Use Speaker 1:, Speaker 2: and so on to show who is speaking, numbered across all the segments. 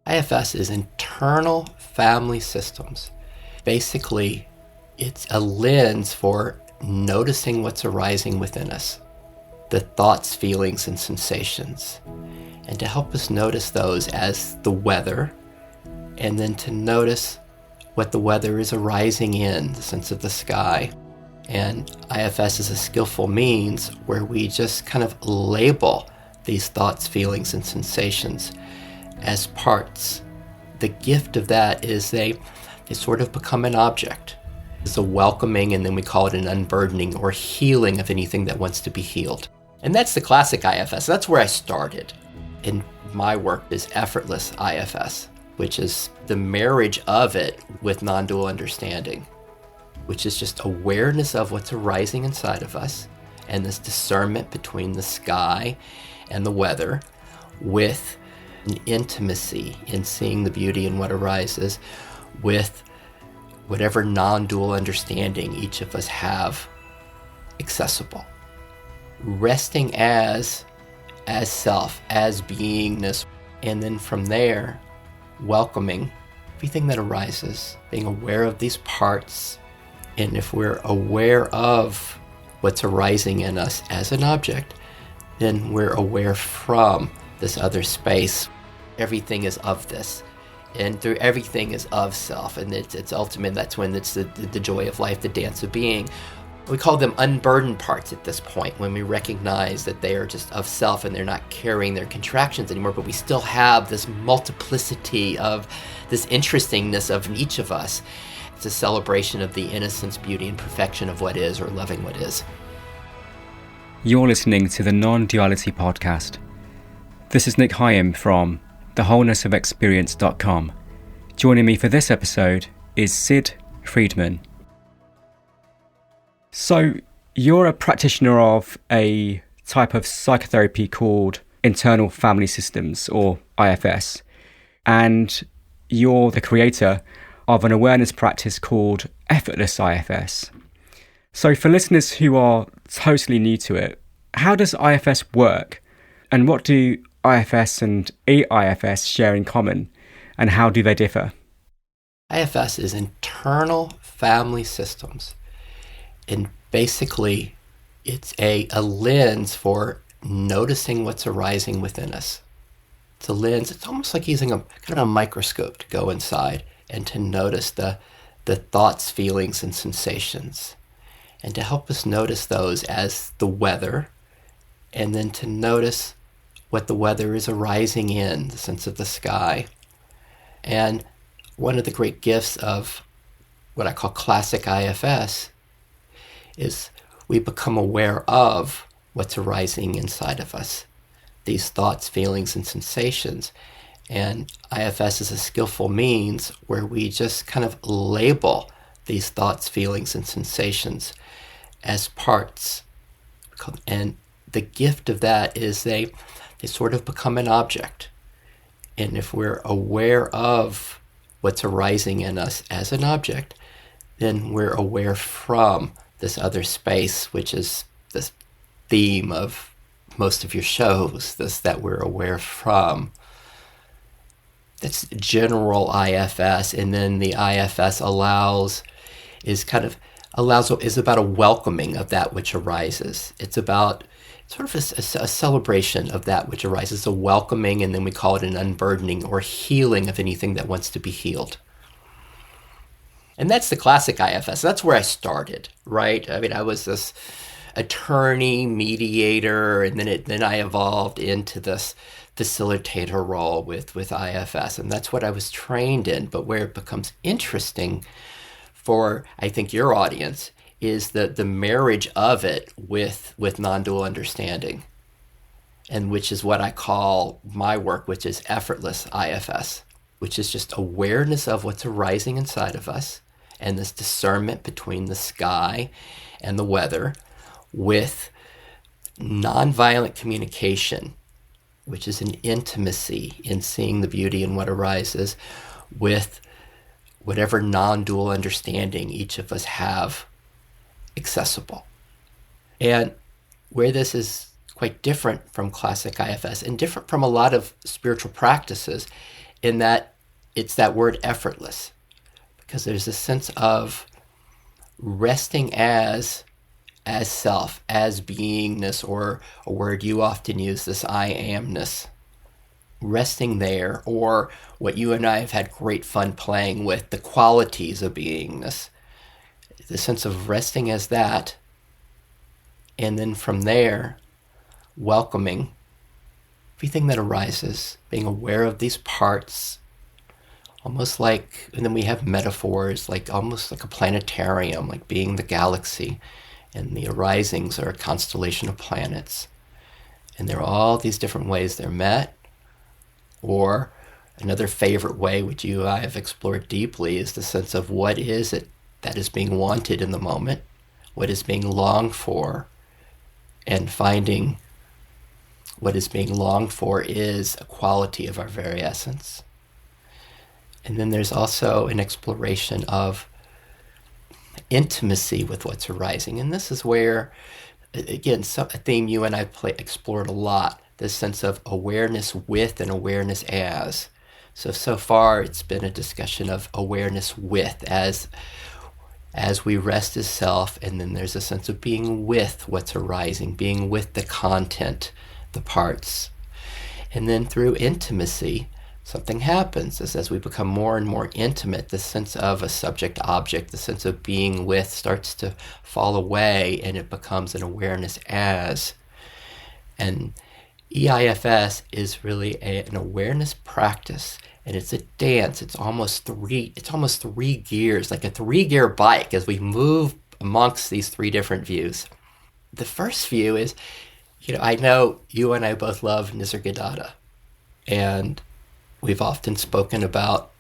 Speaker 1: EIFS is Internal Family Systems. Basically, it's a lens for noticing what's arising within us, the thoughts, feelings, and sensations, and to help us notice those as the weather, and then to notice what the weather is arising in, the sense of the sky. And EIFS is a skillful means where we just kind of label these thoughts, feelings, and sensations as parts. The gift of that is they sort of become an object. It's a welcoming, and then we call it an unburdening or healing of anything that wants to be healed. And that's the classic EIFS. That's where I started. In my work is Effortless EIFS, which is the marriage of it with Nondual Understanding, which is just awareness of what's arising inside of us and this discernment between the sky and the weather, with an intimacy in seeing the beauty in what arises, with whatever non-dual understanding each of us have accessible. Resting as self, as beingness, and then from there, welcoming everything that arises, being aware of these parts. And if we're aware of what's arising in us as an object, then we're aware from this other space. Everything is of this, and through everything is of self, and it's ultimate. That's when it's the joy of life, the dance of being. We call them unburdened parts at this point, when we recognize that they are just of self and they're not carrying their contractions anymore, but we still have this multiplicity of this interestingness of each of us. It's a celebration of the innocence, beauty, and perfection of what is, or loving what is.
Speaker 2: You're listening to the Nonduality podcast. This is Nic Higham from thewholenessofexperience.com. Joining me for this episode is Sid Friedman. So, you're a practitioner of a type of psychotherapy called Internal Family Systems, or EIFS, and you're the creator of an awareness practice called Effortless EIFS. So for listeners who are totally new to it, how does EIFS work, and what do EIFS and EIFS share in common, and how do they differ?
Speaker 1: EIFS is Internal Family Systems, and basically it's a lens for noticing what's arising within us. It's a lens. It's almost like using a kind of a microscope to go inside and to notice the thoughts, feelings, and sensations, and to help us notice those as the weather, and then to notice what the weather is arising in, the sense of the sky. And one of the great gifts of what I call classic EIFS is we become aware of what's arising inside of us, these thoughts, feelings, and sensations. And EIFS is a skillful means where we just kind of label these thoughts, feelings, and sensations as parts. And the gift of that is they sort of become an object. And if we're aware of what's arising in us as an object, then we're aware from this other space, which is this theme of most of your shows, this that we're aware from. That's general EIFS, and then the EIFS is about a welcoming of that which arises. It's about sort of a celebration of that which arises, a welcoming, and then we call it an unburdening or healing of anything that wants to be healed. And that's the classic EIFS. That's where I started, right? I mean, I was this attorney, mediator, and then I evolved into this facilitator role with EIFS, and that's what I was trained in. But where it becomes interesting for, I think, your audience is the marriage of it with Nondual Understanding, and which is what I call my work, which is Effortless EIFS, which is just awareness of what's arising inside of us and this discernment between the sky and the weather, with Nonviolent Communication, which is an intimacy in seeing the beauty in what arises, with whatever non-dual understanding each of us have accessible. And where this is quite different from classic EIFS and different from a lot of spiritual practices in that it's that word effortless, because there's a sense of resting as self, as beingness, or a word you often use, this I amness. Resting there, or what you and I have had great fun playing with, the qualities of beingness. The sense of resting as that, and then from there, welcoming everything that arises, being aware of these parts, almost like, and then we have metaphors, like almost like a planetarium, like being the galaxy, and the arisings are a constellation of planets. And there are all these different ways they're met. Or another favorite way, which you and I have explored deeply, is the sense of what is it that is being wanted in the moment, what is being longed for, and finding what is being longed for is a quality of our very essence. And then there's also an exploration of intimacy with what's arising. And this is where, again, a theme you and I explored a lot, this sense of awareness with and awareness as. So far it's been a discussion of awareness with as we rest as self, and then there's a sense of being with what's arising, being with the content, the parts. And then through intimacy, something happens as we become more and more intimate. The sense of a subject-object, the sense of being with starts to fall away, and it becomes an awareness as. And EIFS is really an awareness practice, and it's a dance. It's almost three gears, like a 3-gear bike, as we move amongst these 3 different views. The first view is, I know you and I both love Nisargadatta, and we've often spoken about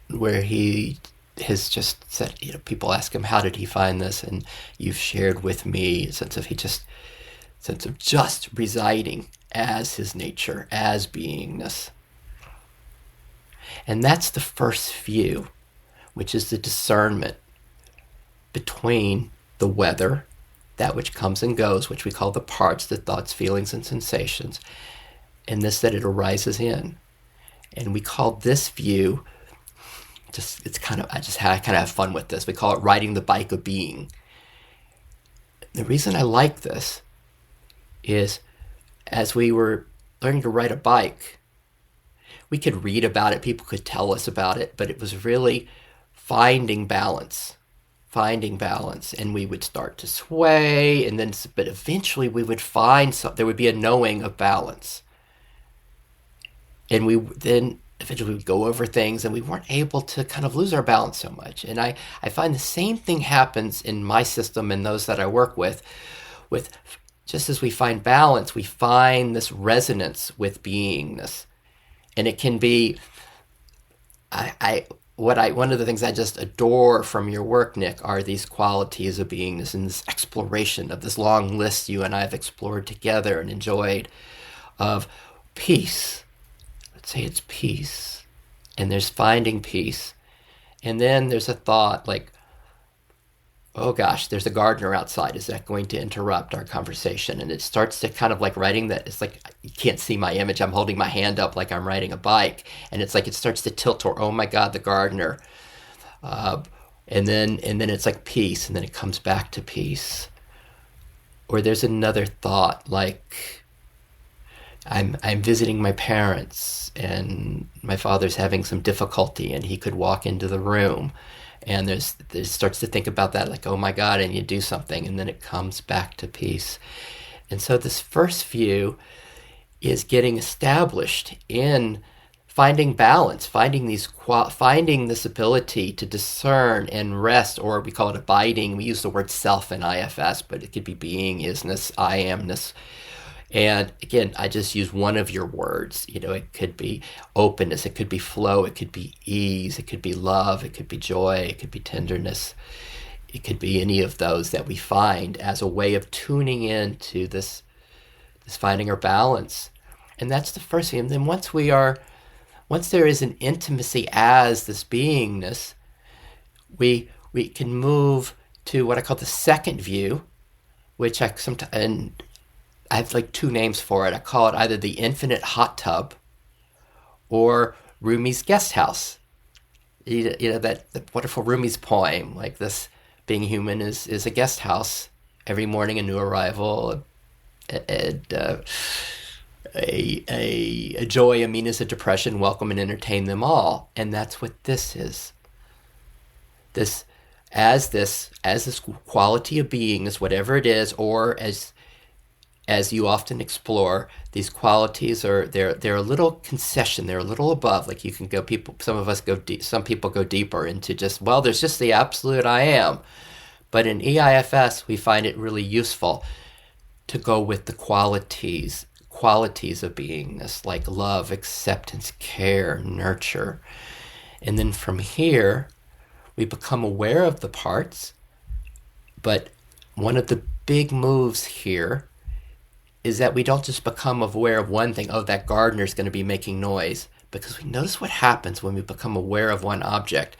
Speaker 1: where he has just said, people ask him, how did he find this? And you've shared with me a sense of just residing as his nature, as beingness. And that's the first view, which is the discernment between the weather, that which comes and goes, which we call the parts, the thoughts, feelings, and sensations, and this that it arises in. And we call this view, I kind of have fun with this. We call it riding the bike of being. The reason I like this is, as we were learning to ride a bike, we could read about it, people could tell us about it, but it was really finding balance, and we would start to sway, but eventually we would find there would be a knowing of balance. And we then eventually would go over things, and we weren't able to kind of lose our balance so much. And I find the same thing happens in my system and those that I work with just as we find balance, we find this resonance with beingness. And it can be, one of the things I just adore from your work, Nic, are these qualities of beingness and this exploration of this long list you and I have explored together and enjoyed of peace. Let's say it's peace. And there's finding peace. And then there's a thought like, oh gosh, there's a gardener outside. Is that going to interrupt our conversation? And it starts to kind of like writing that. It's like, you can't see my image. I'm holding my hand up like I'm riding a bike. And it's like, it starts to tilt toward, oh my God, the gardener. And then it's like peace. And then it comes back to peace. Or there's another thought like, I'm visiting my parents and my father's having some difficulty and he could walk into the room. And there starts to think about that, like, oh my God, and you do something, and then it comes back to peace. And so this first view is getting established in finding balance, finding this ability to discern and rest, or we call it abiding. We use the word self in IFS, but it could be being, isness, I amness. And again, I just use one of your words. It could be openness, it could be flow, it could be ease, it could be love, it could be joy, it could be tenderness. It could be any of those that we find as a way of tuning into this finding our balance. And that's the first thing. And then once there is an intimacy as this beingness, we can move to what I call the second view, which I have like 2 names for it. I call it either the infinite hot tub or Rumi's guest house. That wonderful Rumi's poem, like this being human is a guest house. Every morning a new arrival, and a joy, a meanness, a depression, welcome and entertain them all. And that's what this is. This quality of being is whatever it is, or as you often explore, these qualities they're a little concession, they're a little above. Like you can go, some people go deeper into just, well, there's just the absolute I am. But in EIFS, we find it really useful to go with the qualities of beingness, like love, acceptance, care, nurture. And then from here, we become aware of the parts. But one of the big moves here is that we don't just become aware of one thing. Oh, that gardener's going to be making noise. Because we notice what happens when we become aware of one object.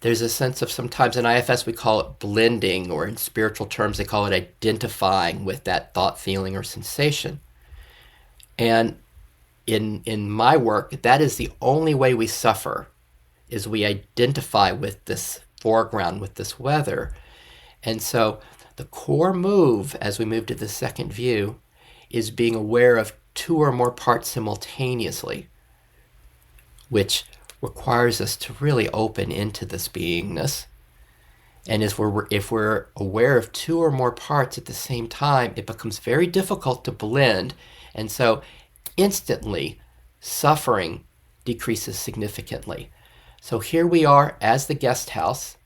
Speaker 1: There's a sense of, sometimes in IFS we call it blending, or in spiritual terms they call it identifying with that thought, feeling, or sensation. And in my work, that is the only way we suffer, is we identify with this foreground, with this weather. And so the core move as we move to the second view is being aware of two or more parts simultaneously, which requires us to really open into this beingness. And if we're aware of two or more parts at the same time, it becomes very difficult to blend. And so instantly, suffering decreases significantly. So here we are as the guest house,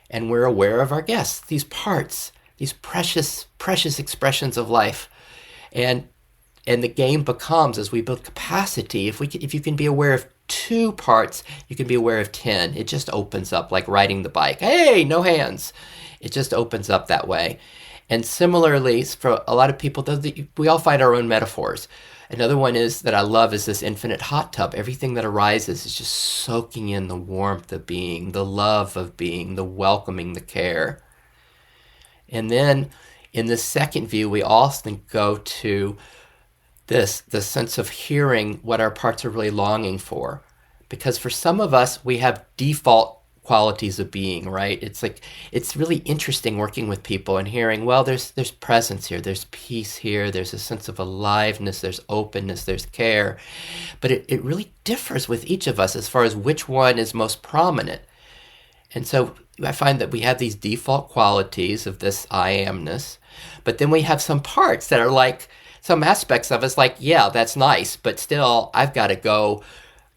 Speaker 1: and we're aware of our guests, these parts, these precious, precious expressions of life. And the game becomes, as we build capacity, if you can be aware of 2 parts, you can be aware of 10. It just opens up, like riding the bike. Hey, no hands. It just opens up that way. And similarly, for a lot of people, we all find our own metaphors. Another one that I love is this infinite hot tub. Everything that arises is just soaking in the warmth of being, the love of being, the welcoming, the care. And then in the second view, we often go to the sense of hearing what our parts are really longing for. Because for some of us, we have default qualities of being, right? It's really interesting working with people and hearing, well, there's presence here, there's peace here, there's a sense of aliveness, there's openness, there's care. But it really differs with each of us as far as which one is most prominent. And so I find that we have these default qualities of this I amness, but then we have some parts that are like, some aspects of us like, yeah, that's nice, but still, I've got to go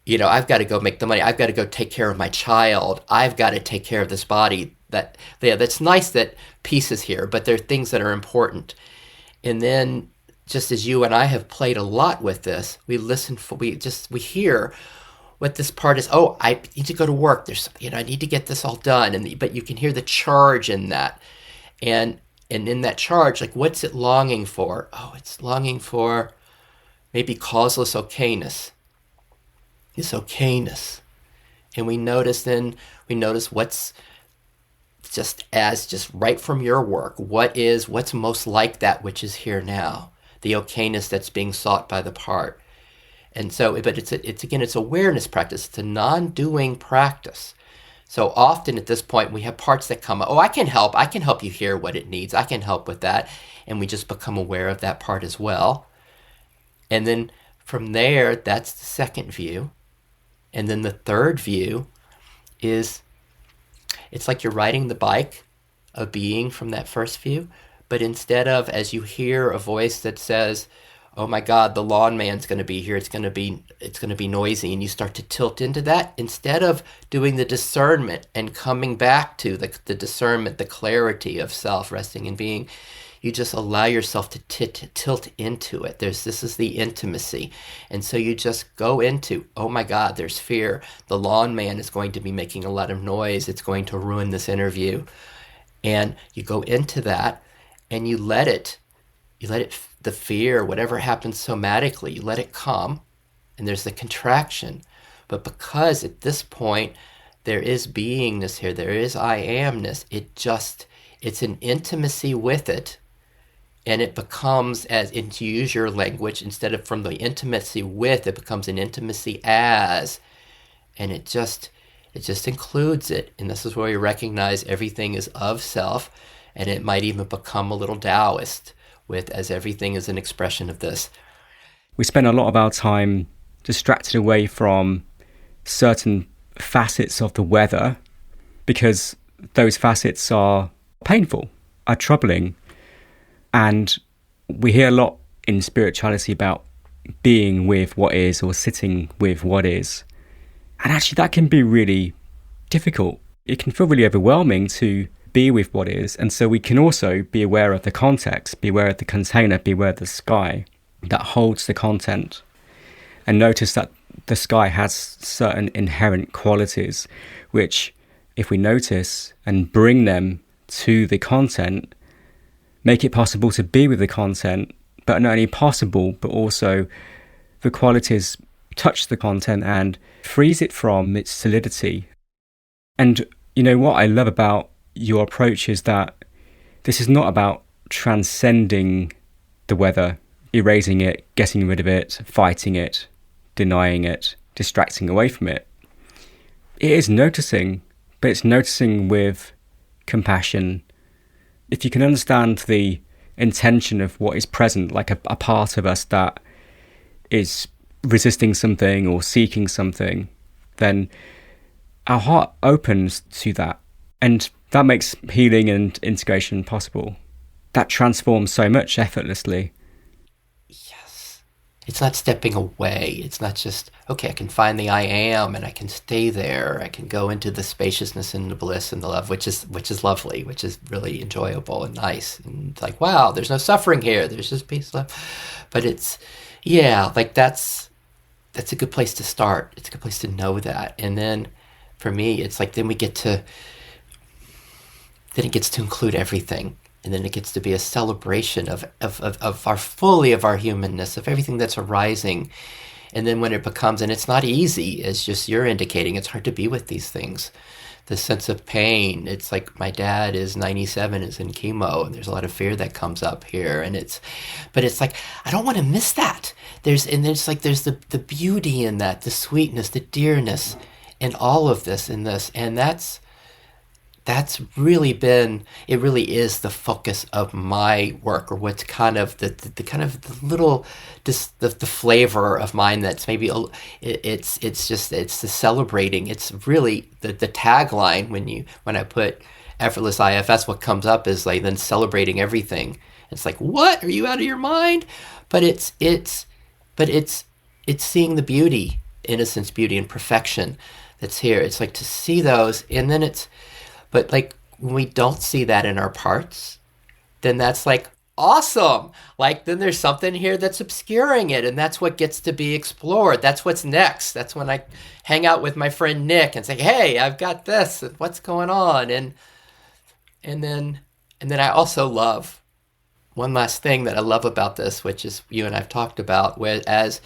Speaker 1: make the money. I've got to go take care of my child. I've got to take care of this body. That's nice that peace is here, but there are things that are important. And then, just as you and I have played a lot with this, we hear what this part is. Oh, I need to go to work. I need to get this all done. But you can hear the charge in that. And in that charge, like, what's it longing for? Oh, it's longing for maybe causeless okayness. This okayness. And we notice what's just right from your work. What's most like that which is here now? The okayness that's being sought by the part. And so, but it's awareness practice. It's a non-doing practice. So often at this point, we have parts that come up. Oh, I can help you hear what it needs. I can help with that. And we just become aware of that part as well. And then from there, that's the second view. And then the third view is, it's like you're riding the bike of being from that first view. But instead of, as you hear a voice that says, oh my God, the lawn man's going to be here, it's going to be noisy, and you start to tilt into that, instead of doing the discernment and coming back to the discernment, the clarity of self, resting in being, you just allow yourself to tilt into it. This is the intimacy. And so you just go into, oh my God, there's fear. The lawn man is going to be making a lot of noise. It's going to ruin this interview. And you go into that and you let it, the fear, whatever happens somatically, you let it come, and there's the contraction. But because at this point there is beingness here, there is I amness, it's an intimacy with it, and it becomes, and to use your language, instead of from the intimacy with, it becomes an intimacy as, And it just includes it. And this is where we recognize everything is of self, and it might even become a little Taoist with as everything is an expression of this.
Speaker 2: We spend a lot of our time distracted away from certain facets of the weather because those facets are painful, are troubling. And we hear a lot in spirituality about being with what is or sitting with what is. And actually that can be really difficult. It can feel really overwhelming to be with what is. And so we can also be aware of the context, be aware of the container, be aware of the sky that holds the content, and notice that the sky has certain inherent qualities, which if we notice and bring them to the content, make it possible to be with the content, but not only possible, but also the qualities touch the content and frees it from its solidity. And you know what I love about your approach is that this is not about transcending the weather, erasing it, getting rid of it, fighting it, denying it, distracting away from it. It is noticing, but it's noticing with compassion. If you can understand the intention of what is present, like a part of us that is resisting something or seeking something, then our heart opens to that. And that makes healing and integration possible. That transforms so much effortlessly.
Speaker 1: Yes. It's not stepping away. It's not just, okay, I can find the I am and I can stay there. I can go into the spaciousness and the bliss and the love, which is lovely, which is really enjoyable and nice. And it's like, wow, there's no suffering here. There's just peace, love. But it's, yeah, like that's a good place to start. It's a good place to know that. And then for me, it's like, then it gets to include everything. And then it gets to be a celebration of our humanness, of everything that's arising. And then when it becomes, and it's not easy, as just you're indicating, it's hard to be with these things. The sense of pain, it's like my dad is 97, is in chemo, and there's a lot of fear that comes up here. And but it's like, I don't want to miss that. There's the beauty in that, the sweetness, the dearness in all of this, in this. And that's really been, it really is the focus of my work, or what's kind of the flavor of mine that's maybe, it's the celebrating. It's really the tagline when I put Effortless EIFS, what comes up is like then celebrating everything. It's like, what? Are you out of your mind? But it's seeing the beauty, innocence, beauty, and perfection that's here. It's like to see those, and then but like when we don't see that in our parts, then that's like awesome. Like then there's something here that's obscuring it, and that's what gets to be explored. That's what's next. That's when I hang out with my friend Nic and say, "Hey, I've got this. And what's going on?" And then I also love one last thing that I love about this, which is you and I've talked about, whereas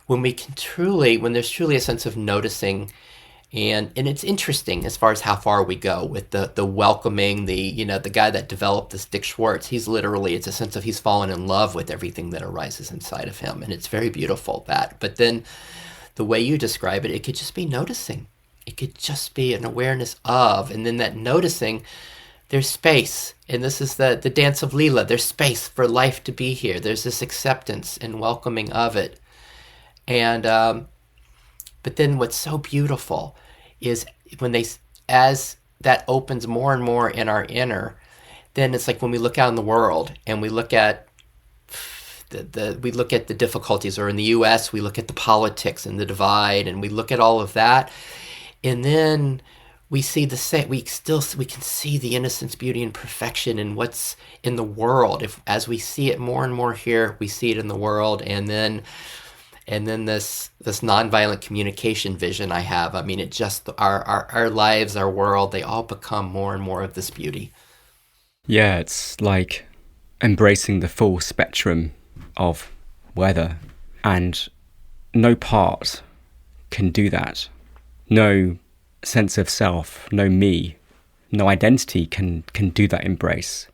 Speaker 1: when there's truly a sense of noticing. And it's interesting as far as how far we go with the welcoming, the guy that developed this, Dick Schwartz, it's a sense of he's fallen in love with everything that arises inside of him. And it's very beautiful, that. But then the way you describe it, it could just be noticing. It could just be an awareness of, and then that noticing, there's space. And this is the dance of Leela. There's space for life to be here. There's this acceptance and welcoming of it. And, but then what's so beautiful is as that opens more and more in our inner, then it's like when we look out in the world and we look at the difficulties, or in the U.S. we look at the politics and the divide, and we look at all of that, and then we see we can see the innocence, beauty, and perfection in what's in the world. As we see it more and more here, we see it in the world, and then this nonviolent communication vision I have, I mean, it just, our lives, our world, they all become more and more of this beauty.
Speaker 2: Yeah, it's like embracing the full spectrum of weather, and no part can do that. No sense of self, no me, no identity can do that embrace.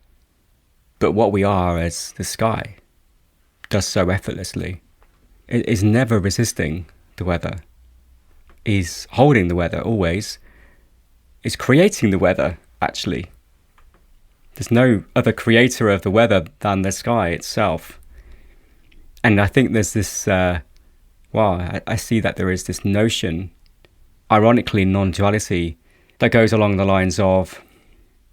Speaker 2: But what we are as the sky does so effortlessly. It is never resisting the weather. is holding the weather always, is creating the weather, actually. There's no other creator of the weather than the sky itself. And I think there's this, I see that there is this notion, ironically, non-duality, that goes along the lines of,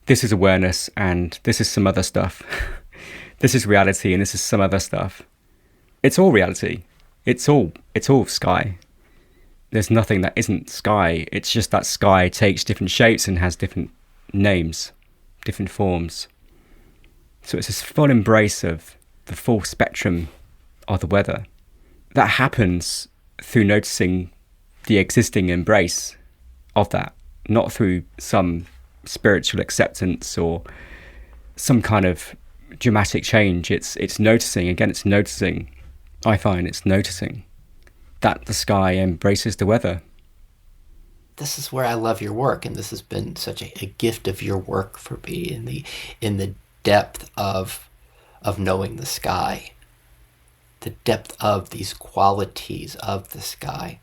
Speaker 2: this is awareness and this is some other stuff. This is reality and this is some other stuff. It's all reality. It's all sky. There's nothing that isn't sky. It's just that sky takes different shapes and has different names, different forms. So it's this full embrace of the full spectrum of the weather. That happens through noticing the existing embrace of that, not through some spiritual acceptance or some kind of dramatic change. It's noticing. Again, it's noticing. I find it's noticing that the sky embraces the weather.
Speaker 1: This is where I love your work, and this has been such a gift of your work for me in the depth of knowing the sky, the depth of these qualities of the sky.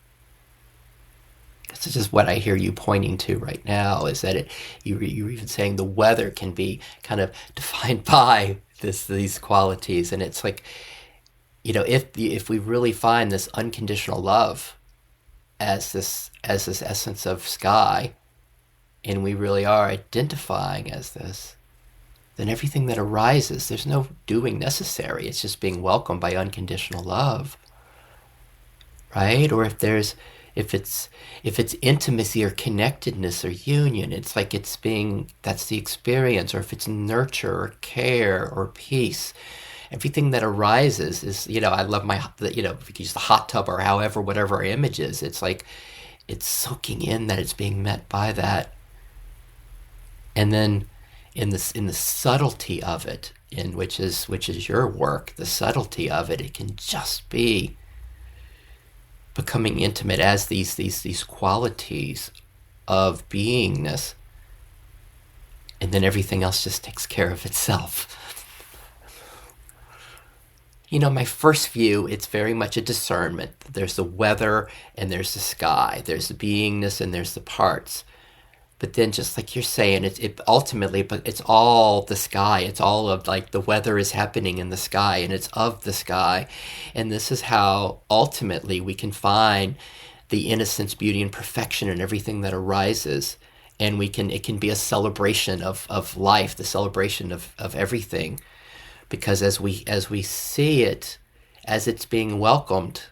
Speaker 1: This is just what I hear you pointing to right now, is that you're even saying the weather can be kind of defined by these qualities. And it's like, if we really find this unconditional love as this essence of sky, and we really are identifying as this, then everything that arises, there's no doing necessary. It's just being welcomed by unconditional love, right? Or if it's intimacy or connectedness or union, it's like that's the experience. Or if it's nurture or care or peace, everything that arises is, I love if you use the hot tub or whatever our image is, it's like it's soaking in that it's being met by that. And then in the subtlety of it, which is your work, the subtlety of it, it can just be becoming intimate as these qualities of beingness, and then everything else just takes care of itself. My first view, it's very much a discernment. There's the weather and there's the sky. There's the beingness and there's the parts. But then, just like you're saying, it ultimately, but it's all the sky. It's all of, like, the weather is happening in the sky, and it's of the sky. And this is how ultimately we can find the innocence, beauty, and perfection in everything that arises. And it can be a celebration of life, the celebration of everything. Because as we see it, as it's being welcomed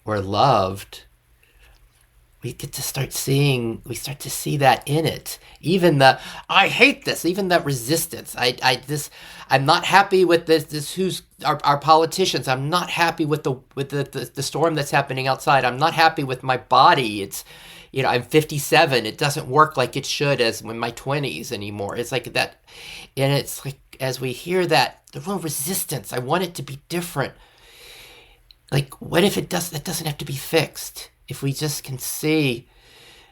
Speaker 1: or loved, we start to see that in it. Even I hate this, even that resistance. I'm not happy with this who's our politicians. I'm not happy with the storm that's happening outside. I'm not happy with my body. It's, I'm 57. It doesn't work like it should as in my 20s anymore. It's like that. And it's like, as we hear that, the real resistance, I want it to be different. Like, what if it doesn't have to be fixed? If we just can see,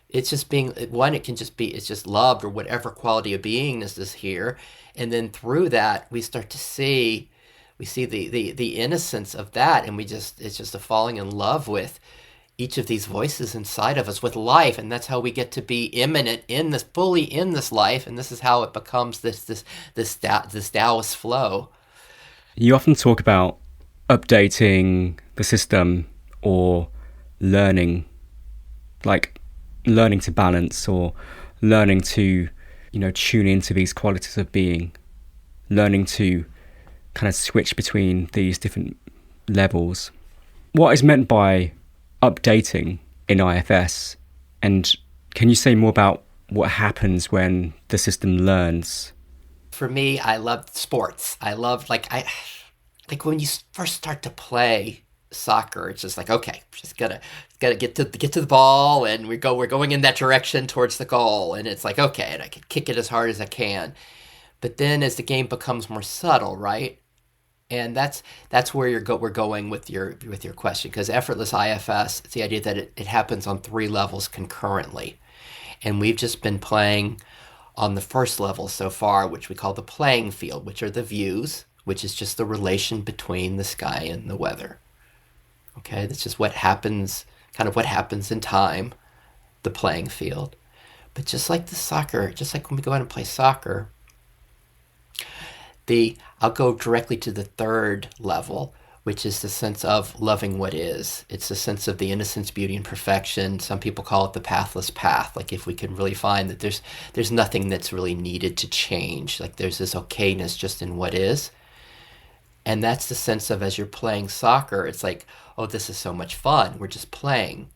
Speaker 1: it's just being, one, it can just be, it's just loved, or whatever quality of beingness is here. And then through that, we see the innocence of that. And it's just a falling in love with each of these voices inside of us, with life. And that's how we get to be immanent fully in this life. And this is how it becomes this Taoist flow.
Speaker 2: You often talk about updating the system, or learning to balance, or learning to, tune into these qualities of being, learning to kind of switch between these different levels. What is meant by updating in IFS? And can you say more about what happens when the system learns?
Speaker 1: For me, I love sports. I love, like when you first start to play soccer, it's just like, okay, just gotta get to the ball, and we're going in that direction towards the goal, and it's like, okay, and I can kick it as hard as I can. But then as the game becomes more subtle, right? And that's where we're going with your question, because effortless IFS, it's the idea that it happens on 3 levels concurrently. And we've just been playing on the first level so far, which we call the playing field, which are the views, which is just the relation between the sky and the weather. Okay, that's just what happens in time. the playing field. But just like the soccer, just like when we go out and play soccer, I'll go directly to the third level, which is the sense of loving what is. It's the sense of the innocence, beauty, and perfection. Some people call it the pathless path. Like if we can really find that there's nothing that's really needed to change. Like there's this okayness just in what is. And that's the sense of, as you're playing soccer, it's like, oh, this is so much fun. We're just playing.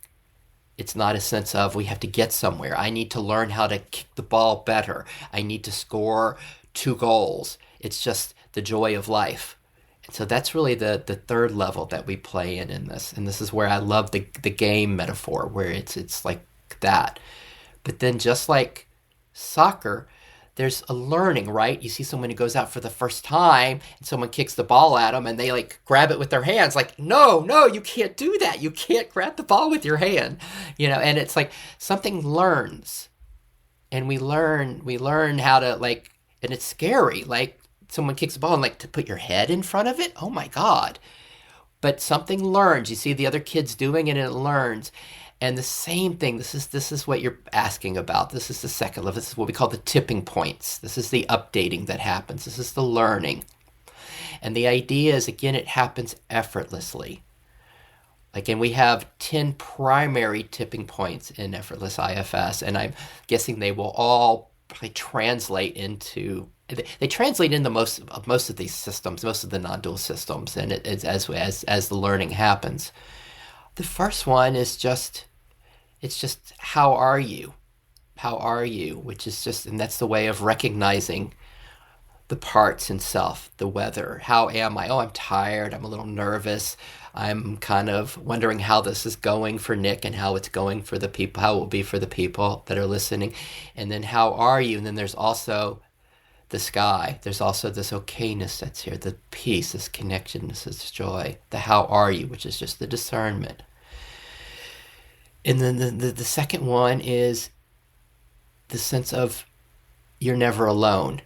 Speaker 1: It's not a sense of we have to get somewhere. I need to learn how to kick the ball better. I need to score 2 goals. It's just the joy of life. And so that's really the third level that we play in this. And this is where I love the game metaphor, where it's like that. But then just like soccer, there's a learning, right? You see someone who goes out for the first time and someone kicks the ball at them and they like grab it with their hands. Like, no, you can't do that. You can't grab the ball with your hand, and it's like something learns, and we learn how to like, and it's scary. Like someone kicks the ball and like to put your head in front of it. Oh my God. But something learns. You see the other kids doing it and it learns. And the same thing, this is what you're asking about. This is the second level. This is what we call the tipping points. This is the updating that happens. This is the learning. And the idea is, again, it happens effortlessly. And we have 10 primary tipping points in Effortless IFS, and I'm guessing they will all translate into, they translate into most of these systems, most of the non-dual systems, and it is as the learning happens. The first one is it's just, how are you? How are you? Which is just, and that's the way of recognizing the parts in self, the weather. How am I? Oh, I'm tired. I'm a little nervous. I'm kind of wondering how this is going for Nic and how it's going for the people, how it will be for the people that are listening. And then how are you? And then there's also the sky. There's also this okayness that's here, the peace, this connectedness, this joy. The how are you, which is just the discernment. And then the second one is the sense of you're never alone.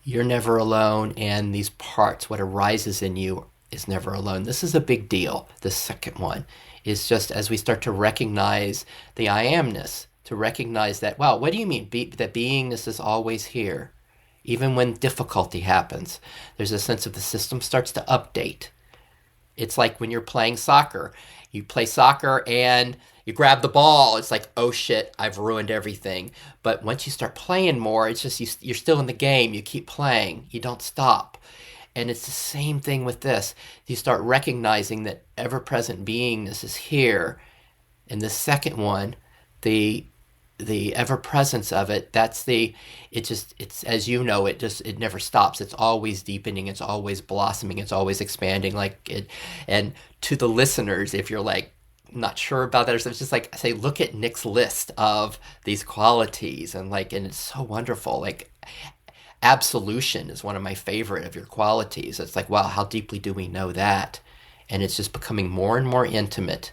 Speaker 1: You're never alone, and these parts, what arises in you, is never alone. This is a big deal. The second one is just as we start to recognize the I amness, to recognize that, wow, what do you mean? That beingness is always here. Even when difficulty happens, there's a sense of the system starts to update. It's like when you're playing soccer. You play soccer and you grab the ball. It's like, oh shit, I've ruined everything. But once you start playing more, it's just you're still in the game. You keep playing. You don't stop. And it's the same thing with this. You start recognizing that ever-present beingness is here. And the second one, the ever-presence of it, it's as you know, it never stops. It's always deepening. It's always blossoming. It's always expanding. And to the listeners, if you're like not sure about that, it's just like, say, look at Nic's list of these qualities, and it's so wonderful. Like absolution is one of my favorite of your qualities. It's like, wow, how deeply do we know that? And it's just becoming more and more intimate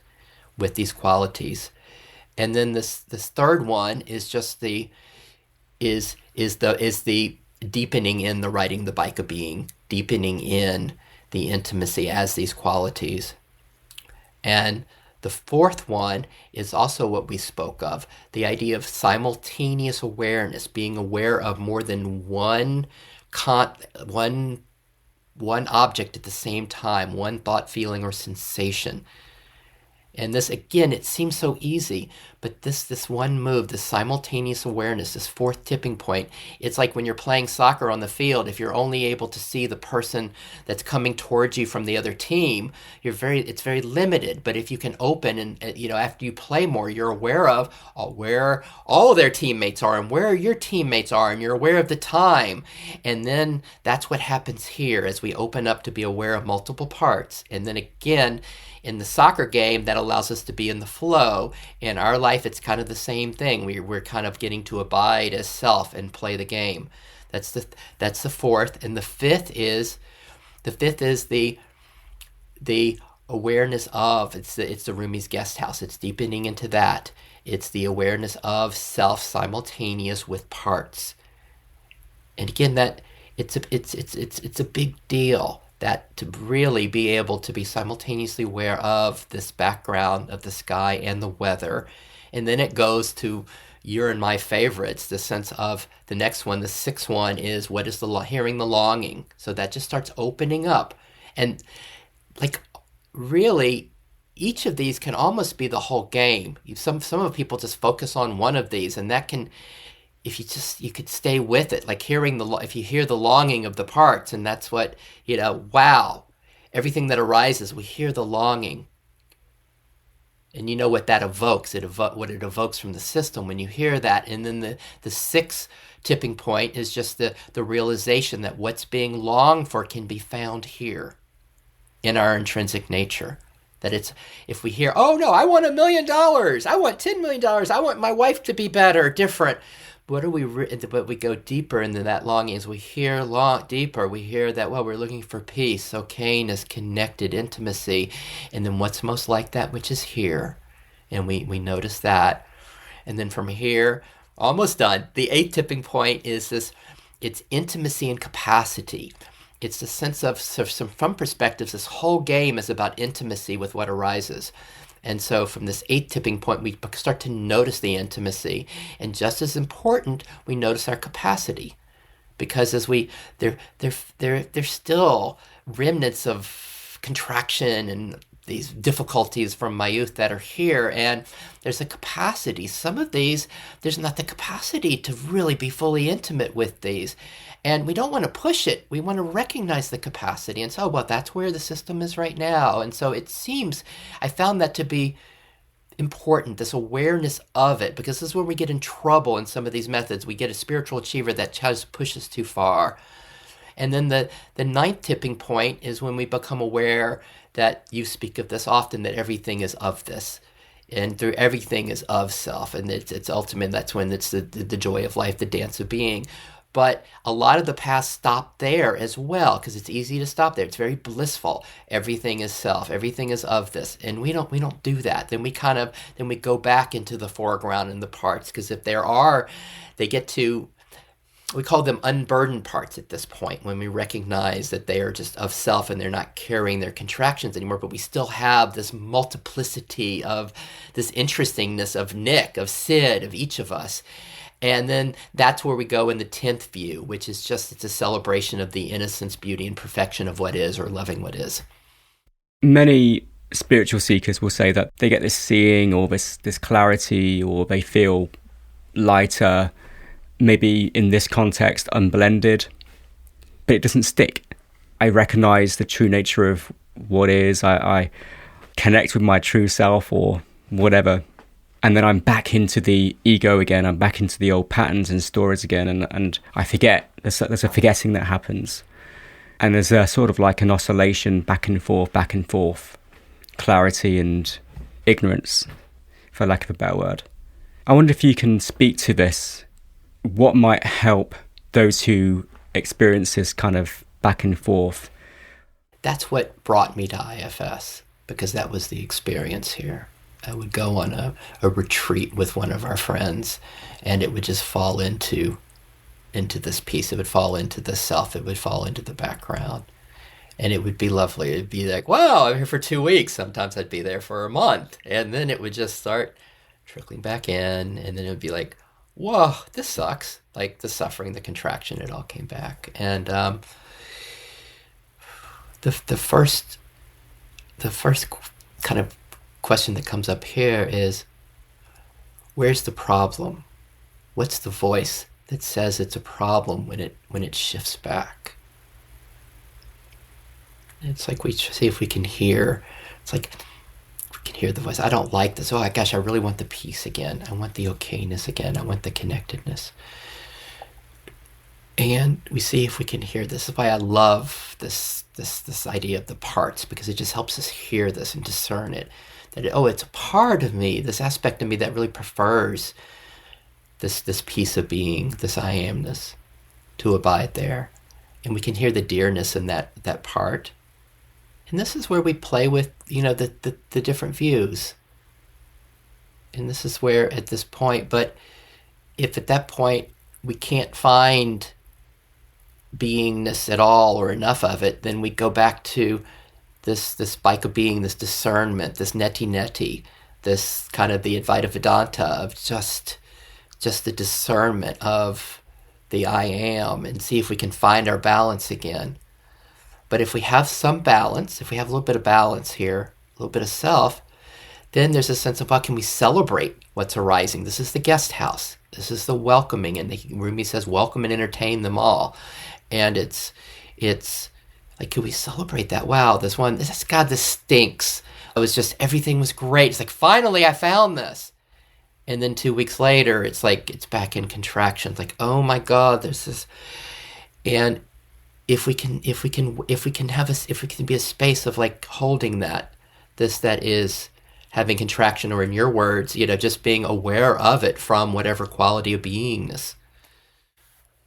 Speaker 1: with these qualities. And then this third one is just the deepening in the riding the bike of being, deepening in the intimacy as these qualities. And the fourth one is also what we spoke of, the idea of simultaneous awareness, being aware of more than one object at the same time, one thought, feeling, or sensation. And this, again, it seems so easy, but this one move, this simultaneous awareness, this fourth tipping point, it's like when you're playing soccer on the field, if you're only able to see the person that's coming towards you from the other team, it's very limited. But if you can open and, after you play more, you're aware of where all of their teammates are and where your teammates are, and you're aware of the time. And then that's what happens here as we open up to be aware of multiple parts. And then again, in the soccer game, that allows us to be in the flow. In our life, it's kind of the same thing. We're kind of getting to abide as self and play the game. That's the fourth. And the fifth is the awareness of, it's the Rumi's guest house. It's deepening into that. It's the awareness of self simultaneous with parts. And again, that it's a big deal. That to really be able to be simultaneously aware of this background of the sky and the weather, And then it goes to your and my favorites, the sense of the next one, the sixth one is what is hearing the longing. So that just starts opening up. And like really, each of these can almost be the whole game. Some of people just focus on one of these, and that can, if you could stay with it, like if you hear the longing of the parts, and that's what, wow, everything that arises, we hear the longing. And you know what that evokes, what it evokes from the system when you hear that. And then the sixth tipping point is just the realization that what's being longed for can be found here in our intrinsic nature. That it's, if we hear, oh no, I want $1 million, I want $10 million, I want my wife to be better, different. But we go deeper into that longing as we hear deeper. We hear that, well, we're looking for peace, okayness, connected, intimacy. And then what's most like that, which is here. And we notice that. And then from here, almost done. The eighth tipping point is it's intimacy and capacity. It's the sense of, from perspectives, this whole game is about intimacy with what arises. And so from this eighth tipping point, we start to notice the intimacy. And just as important, we notice our capacity. Because as there's still remnants of contraction and these difficulties from my youth that are here. And there's a capacity. Some of these, there's not the capacity to really be fully intimate with these. And we don't want to push it. We want to recognize the capacity and say, oh, well, that's where the system is right now. And so it seems, I found that to be important, this awareness of it, because this is where we get in trouble in some of these methods. We get a spiritual achiever that tries to push us too far. And then the ninth tipping point is when we become aware that you speak of this often, that everything is of this. And through everything is of self. And it's ultimate. That's when it's the joy of life, the dance of being. But a lot of the past stop there as well, because it's easy to stop there. It's very blissful. Everything is self. Everything is of this, and we don't do that. Then we go back into the foreground and the parts, because if there are, they get to, we call them unburdened parts at this point, when we recognize that they are just of self and they're not carrying their contractions anymore. But we still have this multiplicity of this interestingness of Nic, of Sid, of each of us. And then that's where we go in the 10th view, which is it's a celebration of the innocence, beauty, and perfection of what is, or loving what is.
Speaker 2: Many spiritual seekers will say that they get this seeing or this clarity, or they feel lighter, maybe in this context unblended, but it doesn't stick. I recognize the true nature of what is. I connect with my true self or whatever. And then I'm back into the ego again. I'm back into the old patterns and stories again. And I forget. There's a forgetting that happens. And there's a sort of like an oscillation back and forth, clarity and ignorance, for lack of a better word. I wonder if you can speak to this. What might help those who experience this kind of back and forth?
Speaker 1: That's what brought me to IFS, because that was the experience here. I would go on a retreat with one of our friends, and it would just fall into this piece. It would fall into the self. It would fall into the background. And it would be lovely. It'd be like, wow, I'm here for 2 weeks. Sometimes I'd be there for a month. And then it would just start trickling back in. And then it would be like, whoa, this sucks. Like the suffering, the contraction, it all came back. And the first kind of question that comes up here is, where's the problem? What's the voice that says it's a problem when it shifts back? And it's like we see if we can hear. It's like we can hear the voice. I don't like this. Oh my gosh, I really want the peace again. I want the okayness again. I want the connectedness. And we see if we can hear this. This is why I love this idea of the parts, because it just helps us hear this and discern it. That it's a part of me, this aspect of me that really prefers this piece of being, this I amness, to abide there. And we can hear the dearness in that part. And this is where we play with, the different views. And this is where, at this point, but if at that point we can't find beingness at all or enough of it, then we go back to this spike of being, this discernment, this neti, this kind of the Advaita Vedanta of just the discernment of the I am, and see if we can find our balance again. But if we have some balance, if we have a little bit of balance here, a little bit of self, then there's a sense of how can we celebrate what's arising. This is the guest house. This is the welcoming. And Rumi says, welcome and entertain them all. And it's like, could we celebrate that? Wow, this stinks. It was just, everything was great. It's like, finally I found this. And then 2 weeks later, it's like, it's back in contraction. It's like, oh my God, there's this. And if we can be a space of like holding that is having contraction, or in your words, just being aware of it from whatever quality of beingness.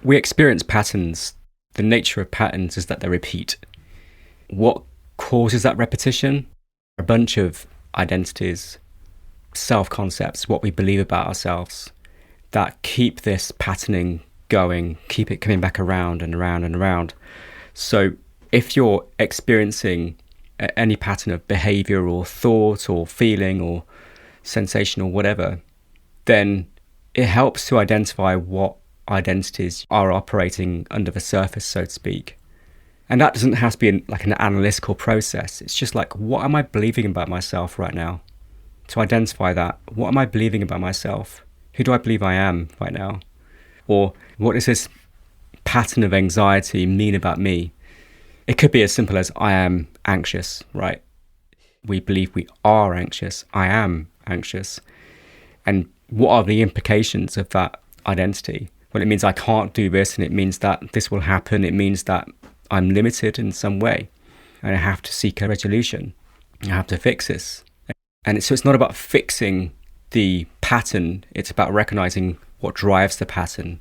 Speaker 2: We experience patterns. The nature of patterns is that they repeat. What causes that repetition? A bunch of identities, self-concepts, what we believe about ourselves, that keep this patterning going, keep it coming back around and around and around. So if you're experiencing any pattern of behavior or thought or feeling or sensation or whatever, then it helps to identify what identities are operating under the surface, so to speak. And that doesn't have to be like an analytical process. It's just like, what am I believing about myself right now? To identify that, what am I believing about myself? Who do I believe I am right now? Or what does this pattern of anxiety mean about me? It could be as simple as, I am anxious, right? We believe we are anxious. I am anxious. And what are the implications of that identity? Well, it means I can't do this, and it means that this will happen. It means that I'm limited in some way, and I have to seek a resolution. I have to fix this. And so it's not about fixing the pattern. It's about recognizing what drives the pattern,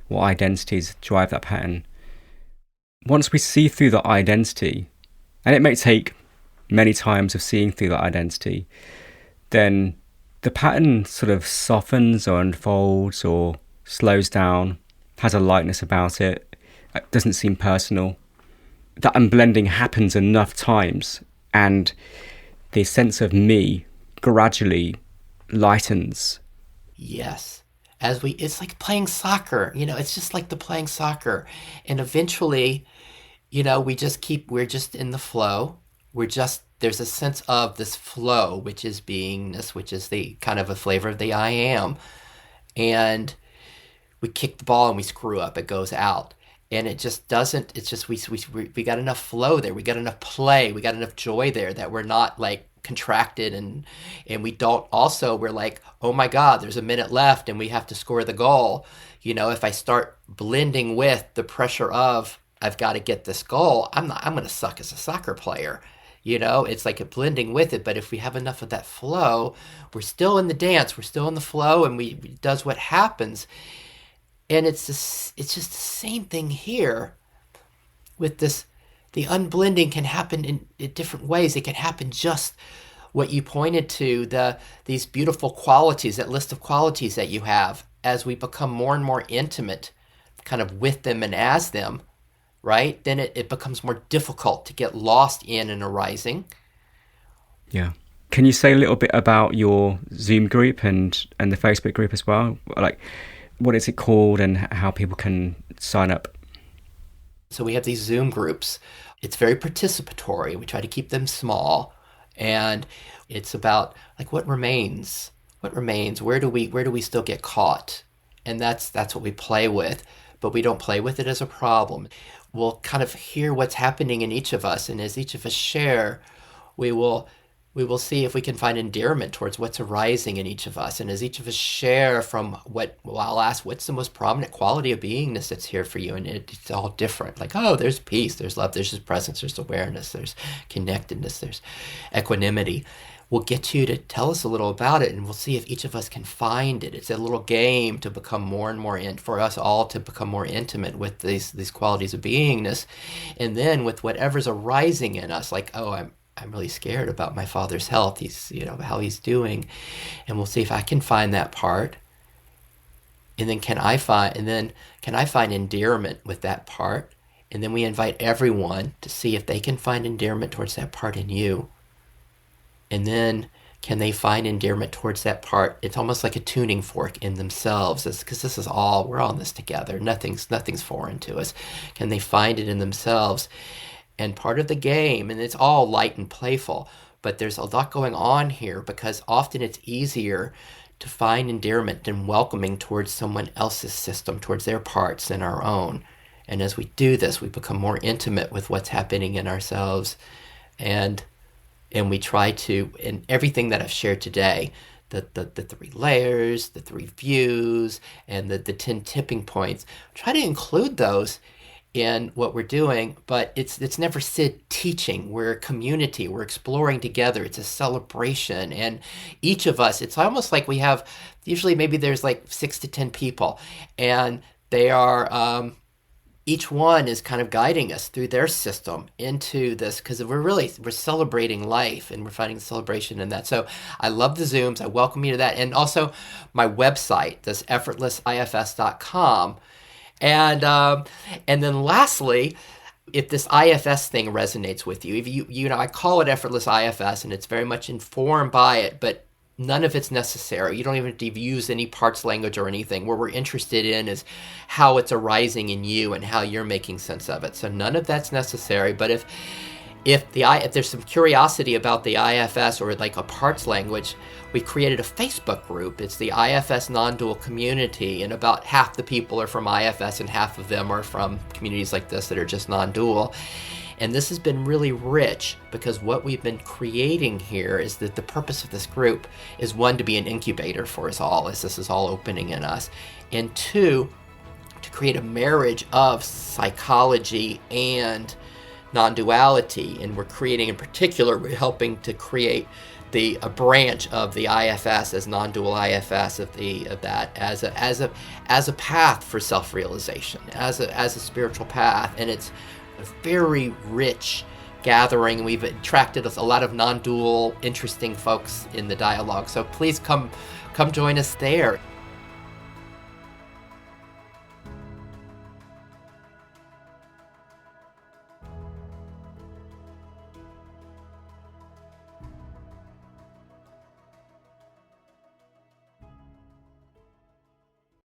Speaker 2: what identities drive that pattern. Once we see through that identity, and it may take many times of seeing through that identity, then the pattern sort of softens or unfolds or slows down, has a lightness about it, doesn't seem personal. That unblending happens enough times, and the sense of me gradually lightens.
Speaker 1: Yes. It's like playing soccer, it's just like the playing soccer. And eventually, we're just in the flow. There's a sense of this flow, which is beingness, which is the kind of a flavor of the I am. And we kick the ball and we screw up, it goes out. And it just doesn't, it's just, we got enough flow there. We got enough play. We got enough joy there that we're not like contracted, and we don't also, we're like, oh my God, there's a minute left and we have to score the goal. If I start blending with the pressure of, I've got to get this goal, I'm going to suck as a soccer player. It's like a blending with it. But if we have enough of that flow, we're still in the dance, we're still in the flow, and it does what happens. And it's just the same thing here with this. The unblending can happen in different ways. It can happen just what you pointed to, these beautiful qualities, that list of qualities that you have, as we become more and more intimate kind of with them and as them, right? Then it becomes more difficult to get lost in an arising.
Speaker 2: Yeah. Can you say a little bit about your Zoom group and the Facebook group as well? Like, what is it called and how people can sign up?
Speaker 1: So we have these Zoom groups. It's very participatory. We try to keep them small, and it's about like what remains. Where do we still get caught? And that's what we play with, but we don't play with it as a problem. We'll kind of hear what's happening in each of us, and as each of us share, we will see if we can find endearment towards what's arising in each of us. And as each of us share from I'll ask, what's the most prominent quality of beingness that's here for you? And it's all different. Like, oh, there's peace, there's love, there's just presence, there's awareness, there's connectedness, there's equanimity. We'll get you to tell us a little about it, and we'll see if each of us can find it. It's a little game to become more and more for us all to become more intimate with these qualities of beingness. And then with whatever's arising in us, like, oh, I'm really scared about my father's health. He's, how he's doing. And we'll see if I can find that part. And then can I find endearment with that part? And then we invite everyone to see if they can find endearment towards that part in you. And then Can they find endearment towards that part? It's almost like a tuning fork in themselves, because this is all, we're all in this together. Nothing's foreign to us. Can they find it in themselves? And part of the game, and it's all light and playful, but there's a lot going on here, because often it's easier to find endearment and welcoming towards someone else's system, towards their parts than our own. And as we do this, we become more intimate with what's happening in ourselves. And we try to, in everything that I've shared today, the 3 layers, the 3 views, and the 10 tipping points, try to include those in what we're doing, but it's never Sid teaching. We're a community. We're exploring together. It's a celebration. And each of us, it's almost like we have, usually maybe there's like 6 to 10 people, and they are, each one is kind of guiding us through their system into this, because we're celebrating life, and we're finding celebration in that. So I love the Zooms. I welcome you to that. And also my website, this effortlessifs.com. And then lastly, if this IFS thing resonates with you, if you know, I call it Effortless IFS, and it's very much informed by it, but none of it's necessary. You don't even have to use any parts language or anything. What we're interested in is how it's arising in you and how you're making sense of it. So none of that's necessary. But if there's some curiosity about the IFS or like a parts language, we created a Facebook group. It's the IFS Nondual community, and about half the people are from IFS and half of them are from communities like this that are just non-dual. And this has been really rich, because what we've been creating here is that the purpose of this group is, 1, to be an incubator for us all as this is all opening in us, and 2, to create a marriage of psychology and non-duality. And we're creating, in particular, we're helping to create a branch of the IFS as non-dual IFS of that as a path for self-realization, as a spiritual path. And it's a very rich gathering. We've attracted a lot of non-dual, interesting folks in the dialogue. So please come join us there.